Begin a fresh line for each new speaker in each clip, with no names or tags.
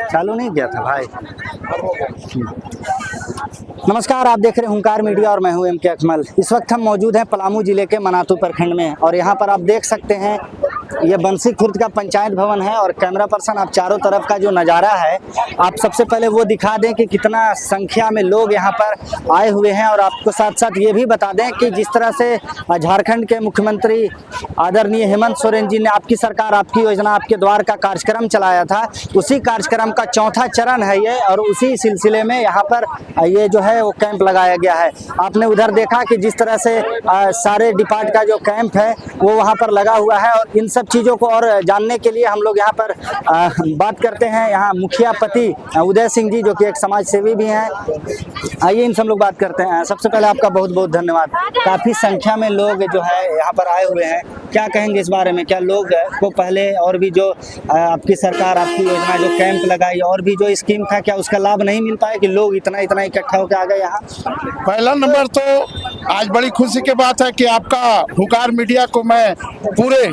चालू नहीं किया था भाई। नमस्कार, आप देख रहे हैं हुंकार मीडिया और मैं हूं एम के अकमल। इस वक्त हम मौजूद हैं पलामू जिले के मनातू प्रखंड में और यहां पर आप देख सकते हैं ये बंसी खुर्द का पंचायत भवन है और कैमरा पर्सन आप चारों तरफ का जो नज़ारा है आप सबसे पहले वो दिखा दें कि कितना संख्या में लोग यहाँ पर आए हुए हैं। और आपको साथ साथ ये भी बता दें कि जिस तरह से झारखंड के मुख्यमंत्री आदरणीय हेमंत सोरेन जी ने आपकी सरकार आपकी योजना आपके द्वार का कार्यक्रम चलाया था, उसी कार्यक्रम का चौथा चरण है ये और उसी सिलसिले में यहाँ पर ये जो है वो कैंप लगाया गया है। आपने उधर देखा कि जिस तरह से सारे डिपार्ट का जो कैंप है वो वहाँ पर लगा हुआ है और इन सब चीज़ों को और जानने के लिए हम लोग यहाँ पर बात करते हैं। यहाँ मुखिया पति उदय सिंह जी जो कि एक समाज सेवी भी हैं, आइए इनसे हम लोग बात करते हैं। सबसे पहले आपका बहुत बहुत धन्यवाद। काफ़ी संख्या में लोग जो है यहाँ पर आए हुए हैं, क्या कहेंगे इस बारे में? क्या लोग को पहले और भी जो आपकी सरकार आपकी योजना जो कैंप लगाई और भी जो स्कीम था क्या उसका लाभ नहीं मिल पाया कि लोग इतना इकट्ठा होकर आ गए यहाँ?
पहला नंबर तो आज बड़ी खुशी की बात है कि आपका हुंकार मीडिया को मैं पूरे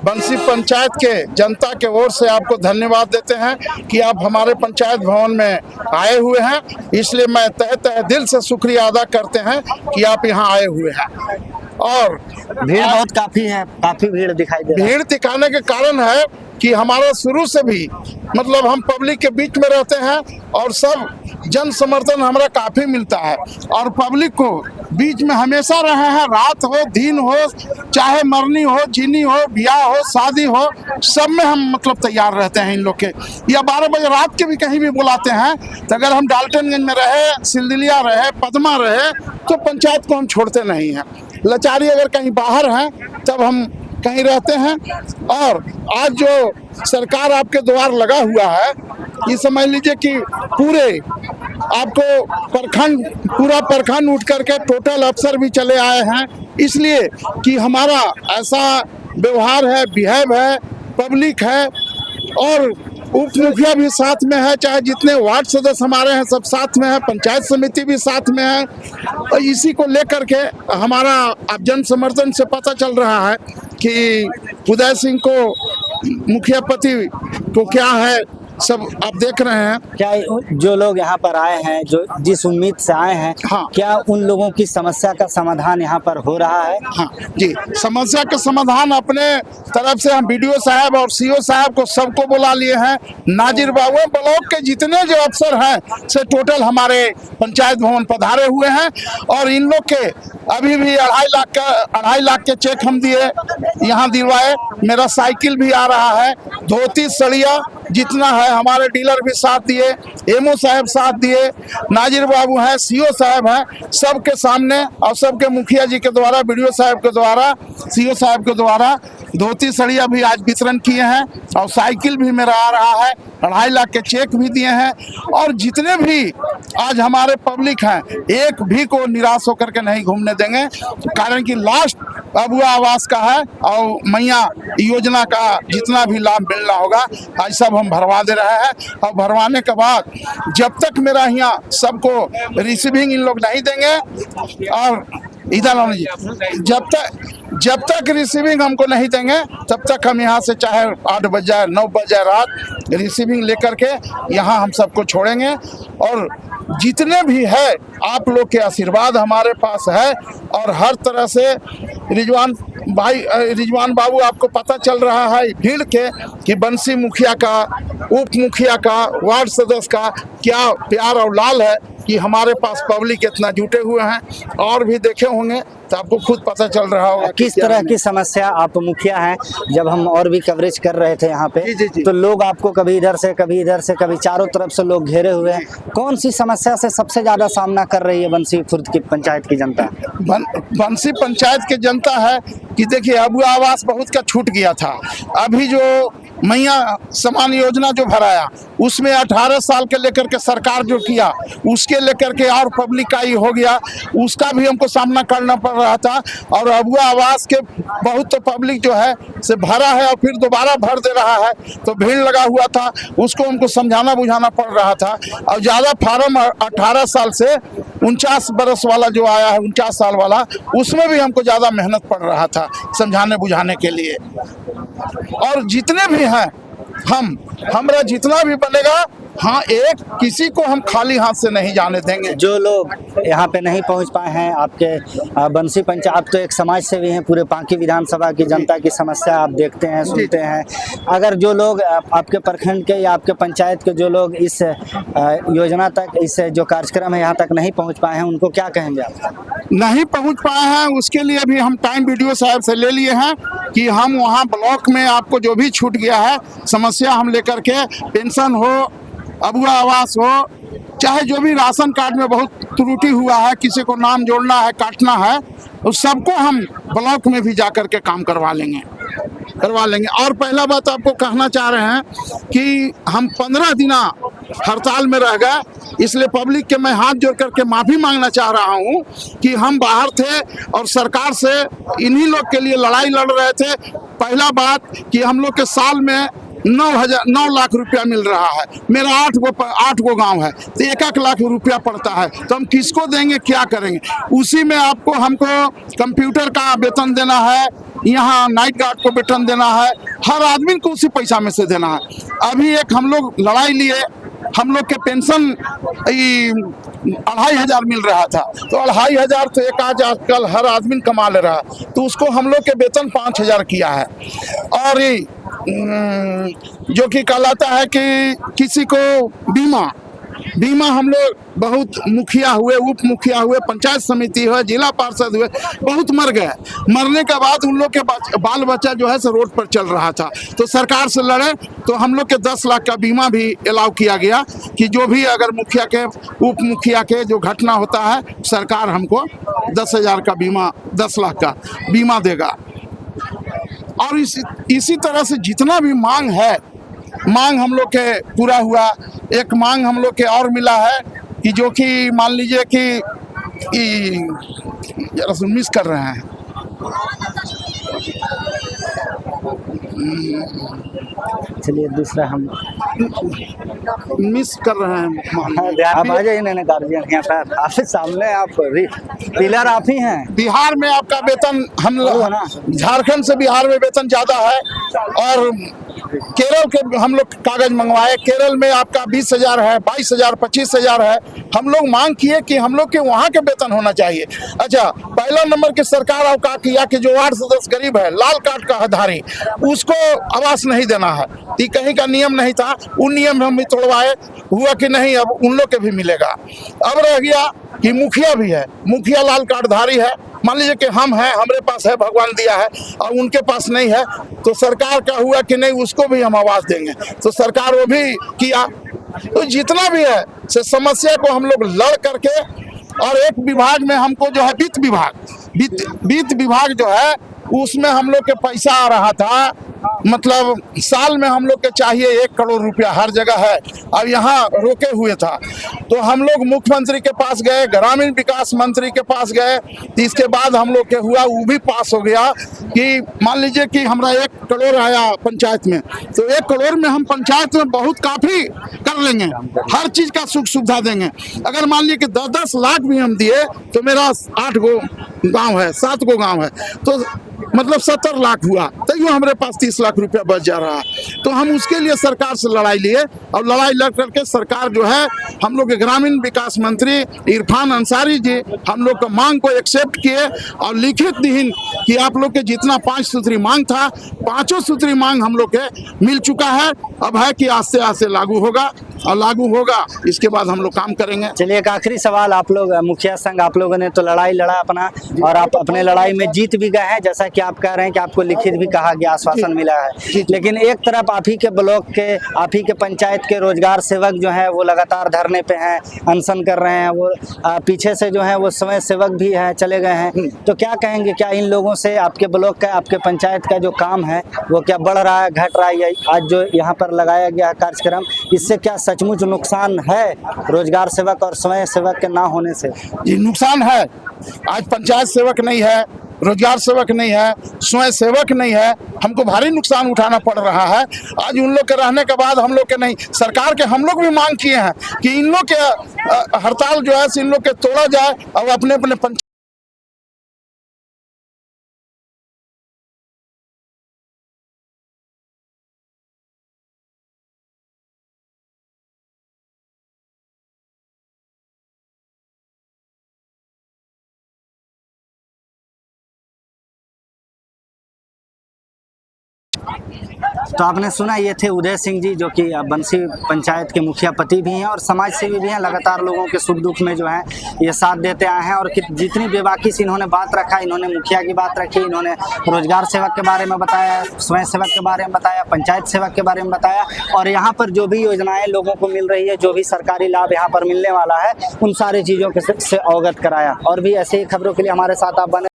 बंसी पंचायत के जनता के ओर से आपको धन्यवाद देते हैं कि आप हमारे पंचायत भवन में आए हुए हैं। इसलिए मैं तहे दिल से शुक्रिया अदा करते हैं कि आप यहाँ आए हुए हैं। और
भीड़ बहुत काफ़ी है, काफ़ी भीड़ दिखाई दे रही है।
भीड़ दिखाने के कारण है कि हमारा शुरू से भी मतलब हम पब्लिक के बीच में रहते हैं और सब जन समर्थन हमारा काफ़ी मिलता है और पब्लिक को बीच में हमेशा रहे हैं। रात हो दिन हो, चाहे मरनी हो जीनी हो, ब्याह हो शादी हो, सब में हम मतलब तैयार रहते हैं इन लोग के। या 12 बजे रात के भी कहीं भी बुलाते हैं तो अगर हम डाल्टनगंज में रहे, सिलदिलिया रहे, पदमा रहे तो पंचायत को हम छोड़ते नहीं हैं। लाचारी अगर कहीं बाहर हैं तब हम कहीं रहते हैं। और आज जो सरकार आपके द्वार लगा हुआ है ये समझ लीजिए कि पूरे आपको पूरा प्रखंड उठ करके टोटल अफसर भी चले आए हैं, इसलिए कि हमारा ऐसा व्यवहार है, बिहेव है, पब्लिक है और उप मुखिया भी साथ में है, चाहे जितने वार्ड सदस्य हमारे हैं सब साथ में है, पंचायत समिति भी साथ में है। और इसी को लेकर के हमारा अब जन समर्थन से पता चल रहा है कि उदय सिंह को मुखिया पति को क्या है, सब आप देख रहे हैं।
क्या जो लोग यहाँ पर आए हैं जो जिस उम्मीद से आए हैं,
हाँ,
क्या उन लोगों की समस्या का समाधान यहाँ पर हो रहा है?
हाँ जी, समस्या का समाधान अपने तरफ से हम बीडीओ साहब और सीओ साहब को सबको बुला लिए हैं। नाजिर बाबू ब्लॉक के जितने जो अफसर हैं से टोटल हमारे पंचायत भवन पधारे हुए हैं और इन लोग के अभी भी 2.5 लाख के चेक हम दिए, यहाँ दिलवाए। मेरा साइकिल भी आ रहा है, धोती सड़िया जितना है हमारे डीलर भी साथ दिए, एमओ साहब साथ दिए, नाजिर बाबू हैं, सीओ साहब हैं, सबके सामने और सबके मुखिया जी के द्वारा, बीडीओ साहब के द्वारा, सीओ साहब के द्वारा धोती सड़िया भी आज वितरण किए हैं और साइकिल भी मेरा आ रहा है। 2.5 लाख के चेक भी दिए हैं और जितने भी आज हमारे पब्लिक हैं एक भी को निराश होकर के नहीं घूमने देंगे, कारण कि लास्ट अबुआ आवास का है और मैया योजना का जितना भी लाभ मिलना होगा आज सब हम भरवा दे रहे हैं। और भरवाने के बाद जब तक मेरा यहाँ सबको रिसीविंग इन लोग नहीं देंगे और इधर जब तक रिसीविंग हमको नहीं देंगे तब तक हम यहाँ से चाहे 8 बजे 9 बजे रात रिसीविंग लेकर के यहाँ हम सबको छोड़ेंगे। और जितने भी है आप लोग के आशीर्वाद हमारे पास है और हर तरह से रिजवान बाबू आपको पता चल रहा है भीड़ के कि बंसी मुखिया का, उप मुखिया का, वार्ड सदस्य का क्या प्यार और लाल है कि हमारे पास पब्लिक इतना जुटे हुए हैं। और भी देखे होंगे तो आपको खुद पता चल रहा होगा
किस तरह की समस्या। आप मुखिया हैं, जब हम और भी कवरेज कर रहे थे यहाँ पे
जी।
तो लोग आपको कभी इधर से कभी चारों तरफ से लोग घेरे हुए हैं। कौन सी समस्या से सबसे ज्यादा सामना कर रही है बंसी खुर्द की पंचायत की जनता?
बंसी पंचायत की जनता है कि देखिए अबुआ आवास बहुत का छूट गया था, अभी जो मैया समान योजना जो भराया उसमें 18 साल के लेकर के सरकार जो किया उसके लेकर के और पब्लिक का ही हो गया, उसका भी हमको सामना करना पड़ रहा था। और अबुआ आवास के बहुत तो पब्लिक जो है से भरा है और फिर दोबारा भर दे रहा है तो भीड़ लगा हुआ था, उसको हमको समझाना बुझाना पड़ रहा था। और ज़्यादा फार्म 18 साल से 49 बरस वाला जो आया है 49 साल वाला, उसमें भी हमको ज़्यादा मेहनत पड़ रहा था समझाने बुझाने के लिए। और जितने भी हैं हमरा जितना भी बनेगा, हाँ, एक किसी को हम खाली हाथ से नहीं जाने देंगे।
जो लोग यहाँ पे नहीं पहुँच पाए हैं, आपके बंसी पंचायत, आप तो एक समाज सेवी हैं, पूरे पांकी विधानसभा की जनता की समस्या आप देखते हैं, सुनते हैं। अगर जो लोग आपके प्रखंड के या आपके पंचायत के जो लोग इस योजना तक, इस जो कार्यक्रम है यहाँ तक नहीं पहुँच पाए हैं, उनको क्या कहेंगे आप?
नहीं पहुंच पाए हैं, उसके लिए भी हम टाइम वीडियो साहब से ले लिए हैं कि हम वहाँ ब्लॉक में आपको जो भी छूट गया है समस्या हम लेकर के, पेंशन हो, अबुआ आवास हो, चाहे जो भी राशन कार्ड में बहुत त्रुटि हुआ है, किसी को नाम जोड़ना है, काटना है, उस सबको हम ब्लॉक में भी जा कर के काम करवा लेंगे। और पहला बात आपको कहना चाह रहे हैं कि हम 15 दिना हड़ताल में रह गए, इसलिए पब्लिक के मैं हाथ जोड़ करके माफ़ी मांगना चाह रहा हूं कि हम बाहर थे और सरकार से इन्हीं लोग के लिए लड़ाई लड़ रहे थे। पहला बात कि हम लोग के साल में 9 लाख रुपया मिल रहा है, मेरा 8 गो गांव है, तो 1 लाख रुपया पड़ता है, तो हम किसको देंगे, क्या करेंगे? उसी में हमको कंप्यूटर का वेतन देना है, यहाँ नाइट गार्ड को वेतन देना है, हर आदमी को उसी पैसा में से देना है। अभी एक हम लोग लड़ाई लिए, हम लोग के पेंशन 2500 मिल रहा था, तो 2500 तो एक आजकल हर आदमी कमा ले रहा, तो उसको हम लोग के वेतन 5000 किया है। और जो कि कहलाता है कि किसी को बीमा हम लोग बहुत मुखिया हुए, उप मुखिया हुए, पंचायत समिति हुए, जिला पार्षद हुए, बहुत मर गए। मरने के बाद उन लोग के बाल बच्चा जो है रोड पर चल रहा था, तो सरकार से लड़े तो हम लोग के 10 लाख का बीमा भी अलाउ किया गया कि जो भी अगर मुखिया के, उप मुखिया के जो घटना होता है, सरकार हमको 10,000 का बीमा, 10 लाख का बीमा देगा। और इसी तरह से जितना भी मांग हम लोग के पूरा हुआ। एक मांग हम लोग के और मिला है कि जो कि मान लीजिए कि जरा मिस कर रहे हैं,
चलिए दूसरा हम
मिस कर रहे हैं।
आप आ जाइए, मैंने गार्जियन यहाँ पर आपके सामने, आप पिलर आप ही हैं।
बिहार में आपका वेतन, हम झारखंड से बिहार में वेतन ज़्यादा है, और केरल के हम लोग कागज मंगवाए, केरल में आपका 20,000 है, 22,000, 25,000 है। हम लोग मांग किए कि हम लोग के वहाँ के वेतन होना चाहिए। अच्छा, पहला नंबर की सरकार अब क्या किया कि जो वार्ड सदस्य गरीब है, लाल कार्ड का आधारी, उसको आवास नहीं देना है, तो कहीं का नियम नहीं था, उन नियम हम भी तोड़वाए, हुआ कि नहीं, अब उन लोग के भी मिलेगा। अब रह गया कि मुखिया भी है, मुखिया लाल कार्डधारी है, मान लीजिए कि हम हैं, हमारे पास है, भगवान दिया है, और उनके पास नहीं है, तो सरकार का हुआ कि नहीं, उसको भी हम आवास देंगे, तो सरकार वो भी किया। तो जितना भी है से समस्या को हम लोग लड़ करके, और एक विभाग में हमको जो है वित्त विभाग जो है, उसमें हम लोग के पैसा आ रहा था, मतलब साल में हम लोग के चाहिए 1 करोड़ रुपया हर जगह है, अब यहाँ रोके हुए था। तो हम लोग मुख्यमंत्री के पास गए, ग्रामीण विकास मंत्री के पास गए, तो इसके बाद हम लोग के हुआ, वो भी पास हो गया कि मान लीजिए कि हमारा 1 करोड़ आया पंचायत में, तो 1 करोड़ में हम पंचायत में बहुत काफ़ी कर लेंगे, हर चीज़ का सुख सुविधा देंगे। अगर मान लीजिए कि 10-10 लाख भी हम दिए, तो मेरा 8 गो गाँव है, 7 गो गाँव है, तो मतलब 70 लाख हुआ, तो यूँ हमारे पास 30 लाख रुपया बच जा रहा है। तो हम उसके लिए सरकार से लड़ाई लिए, और लड़ाई लड़ करके सरकार जो है, हम लोग के ग्रामीण विकास मंत्री इरफान अंसारी जी हम लोग का मांग को एक्सेप्ट किए, और लिखित दीन कि आप लोग के जितना 5 सूत्री मांग था, 5 सूत्री मांग हम लोग के मिल चुका है। अब है कि आस्ते आस्ते लागू होगा, और लागू होगा इसके बाद हम लोग काम करेंगे।
चलिए, एक आखिरी सवाल, आप लोग मुखिया संघ, आप लोगों ने तो लड़ाई लड़ा अपना, और आप अपने लड़ाई में जीत भी गए हैं, जैसा कि आप कह रहे हैं कि आपको लिखित भी कहा गया, आश्वासन मिला है। लेकिन एक तरफ आप ही के ब्लॉक के, आप ही के पंचायत के रोजगार सेवक जो हैं, वो लगातार धरने पे हैं, अनशन कर रहे हैं, वो पीछे से जो है वो स्वयं सेवक भी हैं, चले गए हैं। तो क्या कहेंगे, क्या इन लोगों से आपके ब्लॉक का, आपके पंचायत का जो काम है, वो क्या बढ़ रहा है, घट रहा है? आज जो यहाँ पर लगाया गया कार्यक्रम, इससे क्या सचमुच नुकसान है रोजगार सेवक और स्वयं सेवक के ना होने से?
जी, नुकसान है। आज पंचायत सेवक नहीं है, रोजगार सेवक नहीं है, स्वयं सेवक नहीं है, हमको भारी नुकसान उठाना पड़ रहा है। आज उन लोग के रहने के बाद हम लोग के नहीं, सरकार के हम लोग भी मांग किए हैं कि इन लोग के हड़ताल जो है, इन लोग के तोड़ा जाए, और अपने अपने
तो आपने सुना, ये थे उदय सिंह जी, जो कि बंसी पंचायत के मुखिया पति भी हैं और समाज सेवी भी हैं। लगातार लोगों के सुख दुख में जो है ये साथ देते आए हैं और जितनी बेबाकी से इन्होंने बात रखा, इन्होंने मुखिया की बात रखी, इन्होंने रोजगार सेवक के बारे में बताया, स्वयं सेवक के बारे में बताया, पंचायत सेवक के बारे में बताया और यहाँ पर जो भी योजनाएं लोगों को मिल रही है, जो भी सरकारी लाभ यहाँ पर मिलने वाला है, उन सारी चीज़ों से अवगत कराया। और भी ऐसे ही खबरों के लिए हमारे साथ आप बने